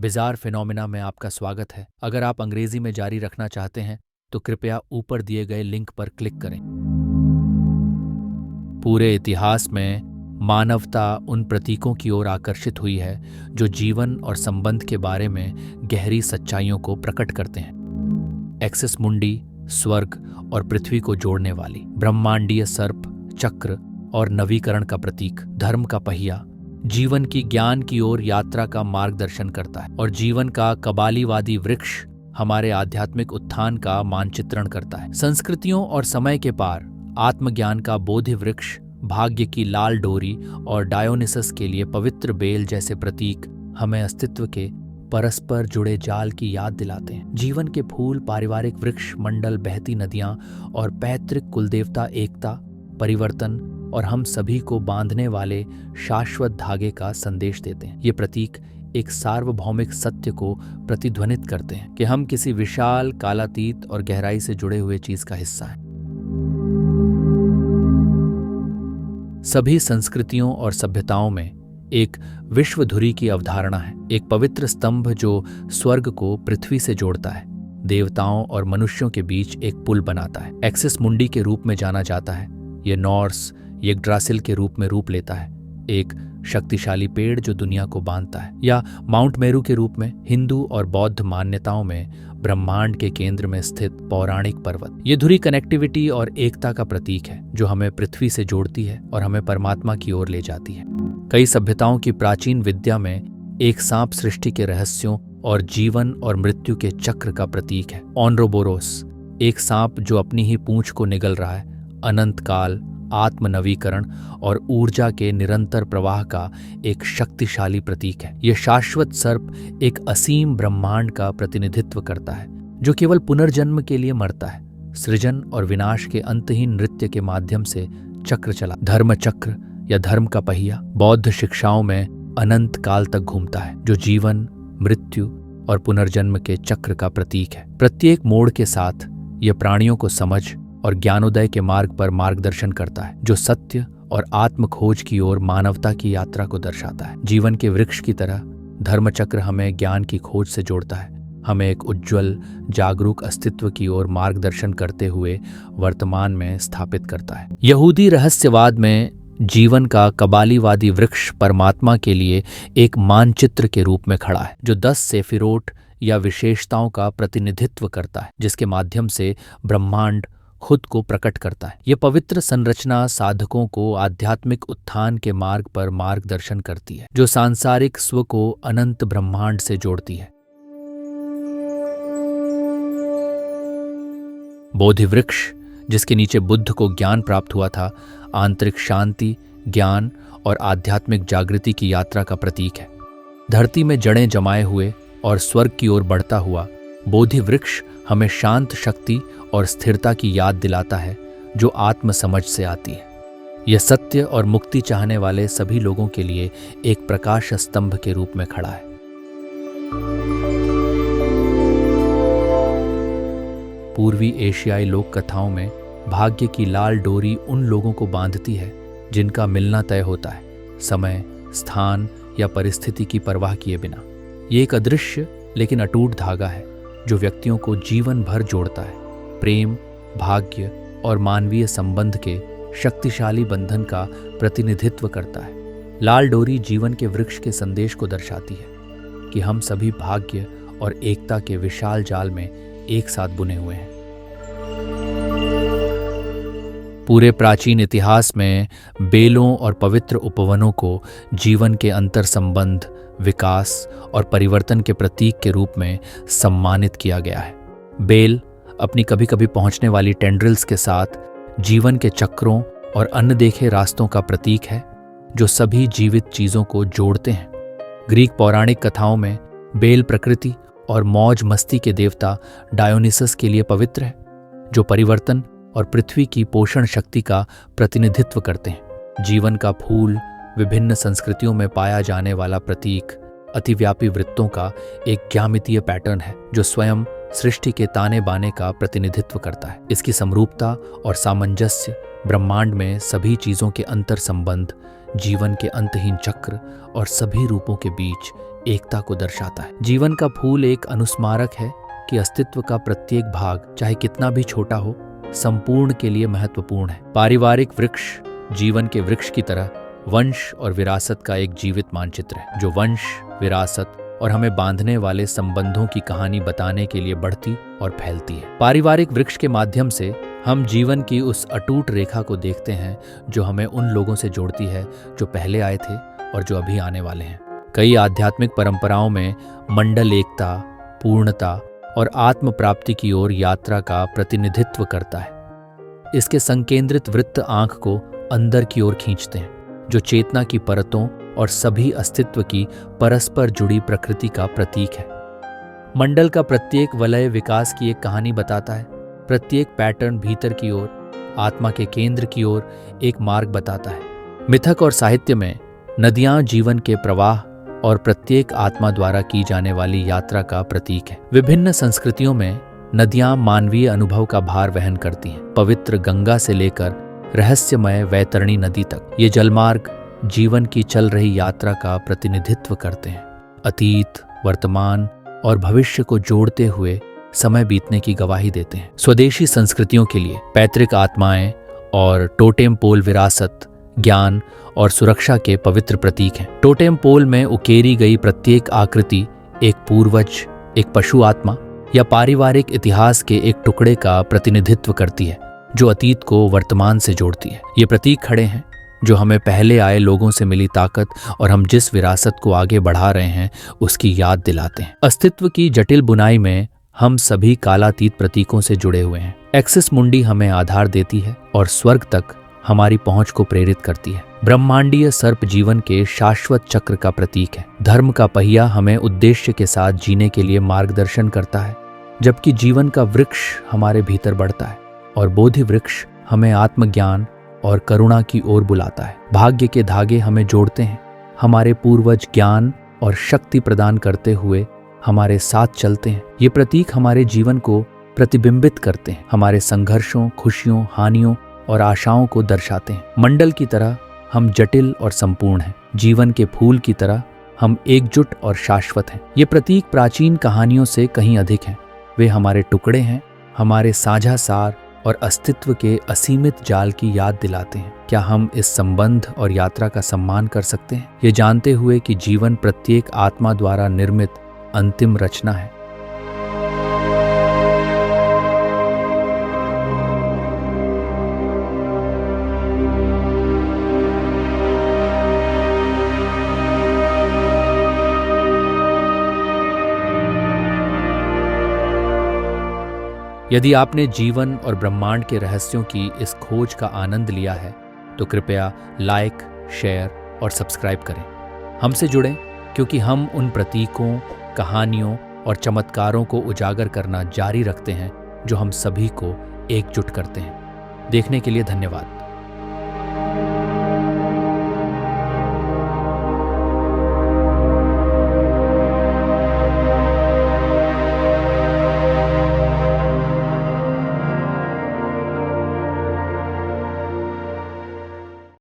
Bizarre phenomena में आपका स्वागत है। अगर आप अंग्रेजी में जारी रखना चाहते हैं तो कृपया ऊपर दिए गए लिंक पर क्लिक करें। पूरे इतिहास में मानवता उन प्रतीकों की ओर आकर्षित हुई है जो जीवन और संबंध के बारे में गहरी सच्चाइयों को प्रकट करते हैं। एक्सिस मुंडी स्वर्ग और पृथ्वी को जोड़ने वाली, ब्रह्मांडीय सर्प, चक्र और नवीकरण का प्रतीक, धर्म का पहिया जीवन की ज्ञान की ओर यात्रा का मार्गदर्शन करता है, और जीवन का कबालीवादी वृक्ष हमारे आध्यात्मिक उत्थान का मानचित्रण करता है। संस्कृतियों और समय के पार आत्मज्ञान का बोधि वृक्ष, भाग्य की लाल डोरी और डायोनिसस के लिए पवित्र बेल जैसे प्रतीक हमें अस्तित्व के परस्पर जुड़े जाल की याद दिलाते हैं। जीवन के फूल, पारिवारिक वृक्ष मंडल, बहती नदियां और पैतृक कुलदेवता एकता, परिवर्तन और हम सभी को बांधने वाले शाश्वत धागे का संदेश देते हैं। ये प्रतीक एक सार्वभौमिक सत्य को प्रतिध्वनित करते हैं कि हम किसी विशाल, कालातीत और गहराई से जुड़े हुए चीज का हिस्सा हैं। सभी संस्कृतियों और सभ्यताओं में एक विश्वधुरी की अवधारणा है, एक पवित्र स्तंभ जो स्वर्ग को पृथ्वी से जोड़ता है, देवताओं और मनुष्यों के बीच एक पुल बनाता है। एक्सिस मुंडी के रूप में जाना जाता है। यह नॉर्स यग्ड्रासिल के रूप में रूप लेता है, एक शक्तिशाली पेड़ जो दुनिया को बांधता है, या माउंट मेरू के रूप में हिंदू और बौद्ध मान्यताओं में ब्रह्मांड के केंद्र में स्थित पौराणिक पर्वत। ये धुरी कनेक्टिविटी और एकता का प्रतीक है जो हमें पृथ्वी से जोड़ती है और हमें परमात्मा की ओर ले जाती है। कई सभ्यताओं की प्राचीन विद्या में एक सांप सृष्टि के रहस्यों और जीवन और मृत्यु के चक्र का प्रतीक है। ऑनरोबोरोस, एक सांप जो अपनी ही पूंछ को निगल रहा है, अनंत काल, आत्मनवीकरण और ऊर्जा के निरंतर प्रवाह का एक शक्तिशाली प्रतीक है। यह शाश्वत सर्प एक असीम ब्रह्मांड का प्रतिनिधित्व करता है जो केवल पुनर्जन्म के लिए मरता है, सृजन और विनाश के अंतहीन नृत्य के माध्यम से चक्र चला। धर्म चक्र या धर्म का पहिया बौद्ध शिक्षाओं में अनंत काल तक घूमता है, जो जीवन, मृत्यु और पुनर्जन्म के चक्र का प्रतीक है। प्रत्येक मोड़ के साथ यह प्राणियों को समझ और ज्ञानोदय के मार्ग पर मार्गदर्शन करता है, जो सत्य और आत्म खोज की ओर मानवता की यात्रा को दर्शाता है। जीवन के वृक्ष की तरह धर्मचक्र हमें ज्ञान की खोज से जोड़ता है, हमें एक उज्ज्वल, जागरूक अस्तित्व की ओर मार्गदर्शन करते हुए वर्तमान में स्थापित करता है। यहूदी रहस्यवाद में जीवन का कबालीवादी वृक्ष परमात्मा के लिए एक मानचित्र के रूप में खड़ा है, जो 10 सेफिरोट या विशेषताओं का प्रतिनिधित्व करता है, जिसके माध्यम से ब्रह्मांड खुद को प्रकट करता है। यह पवित्र संरचना साधकों को आध्यात्मिक उत्थान के मार्ग पर मार्गदर्शन करती है, जो सांसारिक स्व को अनंत ब्रह्मांड से जोड़ती है। बोधि वृक्ष, जिसके नीचे बुद्ध को ज्ञान प्राप्त हुआ था, आंतरिक शांति, ज्ञान और आध्यात्मिक जागृति की यात्रा का प्रतीक है। धरती में जड़ें जमाए हुए और स्वर्ग की ओर बढ़ता हुआ बोधि वृक्ष हमें शांत शक्ति और स्थिरता की याद दिलाता है जो आत्म समझ से आती है। यह सत्य और मुक्ति चाहने वाले सभी लोगों के लिए एक प्रकाश स्तंभ के रूप में खड़ा है। पूर्वी एशियाई लोक कथाओं में भाग्य की लाल डोरी उन लोगों को बांधती है जिनका मिलना तय होता है, समय, स्थान या परिस्थिति की परवाह किए बिना। ये एक अदृश्य लेकिन अटूट धागा है जो व्यक्तियों को जीवन भर जोड़ता है, प्रेम, भाग्य और मानवीय संबंध के शक्तिशाली बंधन का प्रतिनिधित्व करता है। लाल डोरी जीवन के वृक्ष के संदेश को दर्शाती है कि हम सभी भाग्य और एकता के विशाल जाल में एक साथ बुने हुए हैं। पूरे प्राचीन इतिहास में बेलों और पवित्र उपवनों को जीवन के अंतर संबंध, विकास और परिवर्तन के प्रतीक के रूप में सम्मानित किया गया है। बेल अपनी कभी कभी पहुंचने वाली टेंड्रिल्स के साथ जीवन के चक्रों और अनदेखे रास्तों का प्रतीक है जो सभी जीवित चीजों को जोड़ते हैं। ग्रीक पौराणिक कथाओं में बेल प्रकृति और मौज मस्ती के देवता डायोनिसस के लिए पवित्र है, जो परिवर्तन और पृथ्वी की पोषण शक्ति का प्रतिनिधित्व करते हैं। जीवन का फूल विभिन्न संस्कृतियों में पाया जाने वाला प्रतीक अतिव्यापी वृत्तों का एक ज्यामितीय पैटर्न है जो स्वयं सृष्टि के ताने बाने का प्रतिनिधित्व करता है। इसकी समरूपता और सामंजस्य ब्रह्मांड में सभी चीजों के अंतर संबंध, जीवन के अंतहीन चक्र और सभी रूपों के बीच एकता को दर्शाता है। जीवन का फूल एक अनुस्मारक है कि अस्तित्व का प्रत्येक भाग, चाहे कितना भी छोटा हो, संपूर्ण के लिए महत्वपूर्ण है। पारिवारिक वृक्ष जीवन के वृक्ष की तरह वंश और विरासत का एक जीवित मानचित्र है, जो वंश, विरासत और हमें बांधने वाले संबंधों की कहानी बताने के लिए बढ़ती और फैलती है। पारिवारिक वृक्ष के माध्यम से हम जीवन की उस अटूट रेखा को देखते हैं जो हमें उन लोगों से जोड़ती है जो पहले आए थे और जो अभी आने वाले हैं। कई आध्यात्मिक परंपराओं में मंडल एकता, पूर्णता और आत्म प्राप्ति की ओर यात्रा का प्रतिनिधित्व करता है। इसके संकेंद्रित वृत्त आंख को अंदर की ओर खींचते हैं, जो चेतना की परतों और सभी अस्तित्व की परस्पर जुड़ी प्रकृति का प्रतीक है। मंडल का प्रत्येक वलय विकास की एक कहानी बताता है। प्रत्येक पैटर्न भीतर की ओर, आत्मा के केंद्र की ओर एक मार्ग बताता है। मिथक और साहित्य में नदियां जीवन के प्रवाह और प्रत्येक आत्मा द्वारा की जाने वाली यात्रा का प्रतीक है। विभिन्न संस्कृतियों में नदियां मानवीय अनुभव का भार वहन करती हैं। पवित्र गंगा से लेकर रहस्यमय वैतरणी नदी तक ये जलमार्ग जीवन की चल रही यात्रा का प्रतिनिधित्व करते हैं। अतीत, वर्तमान और भविष्य को जोड़ते हुए समय बीतने की गवाही देते हैं। स्वदेशी संस्कृतियों के लिए पैतृक आत्माएं और टोटेम पोल विरासत, ज्ञान और सुरक्षा के पवित्र प्रतीक हैं। टोटेम पोल में उकेरी गई प्रत्येक आकृति एक पूर्वज, एक पशु आत्मा या पारिवारिक इतिहास के एक टुकड़े का प्रतिनिधित्व करती है, जो अतीत को वर्तमान से जोड़ती है। ये प्रतीक खड़े हैं जो हमें पहले आए लोगों से मिली ताकत और हम जिस विरासत को आगे बढ़ा रहे हैं उसकी याद दिलाते हैं। अस्तित्व की जटिल बुनाई में हम सभी कालातीत प्रतीकों से जुड़े हुए हैं। एक्सिस मुंडी हमें आधार देती है और स्वर्ग तक हमारी पहुंच को प्रेरित करती है। ब्रह्मांडीय सर्प जीवन के शाश्वत चक्र का प्रतीक है। धर्म का पहिया हमें उद्देश्य के साथ जीने के लिए मार्गदर्शन करता है, जबकि जीवन का वृक्ष हमारे भीतर बढ़ता है और बोधि वृक्ष हमें आत्मज्ञान और करुणा की ओर बुलाता है। भाग्य के धागे हमें जोड़ते हैं। हमारे पूर्वज ज्ञान और शक्ति प्रदान करते हुए हमारे साथ चलते हैं। ये प्रतीक हमारे जीवन को प्रतिबिंबित करते हैं, हमारे संघर्षों, खुशियों, हानियों और आशाओं को दर्शाते हैं। मंडल की तरह हम जटिल और संपूर्ण हैं। जीवन के फूल की तरह हम एकजुट और शाश्वत हैं। ये प्रतीक प्राचीन कहानियों से कहीं अधिक हैं। वे हमारे टुकड़े हैं, हमारे साझा सार और अस्तित्व के असीमित जाल की याद दिलाते हैं। क्या हम इस संबंध और यात्रा का सम्मान कर सकते हैं, ये जानते हुए कि जीवन प्रत्येक आत्मा द्वारा निर्मित अंतिम रचना है। यदि आपने जीवन और ब्रह्मांड के रहस्यों की इस खोज का आनंद लिया है तो कृपया लाइक, शेयर और सब्सक्राइब करें। हमसे जुड़ें, क्योंकि हम उन प्रतीकों, कहानियों और चमत्कारों को उजागर करना जारी रखते हैं जो हम सभी को एकजुट करते हैं। देखने के लिए धन्यवाद।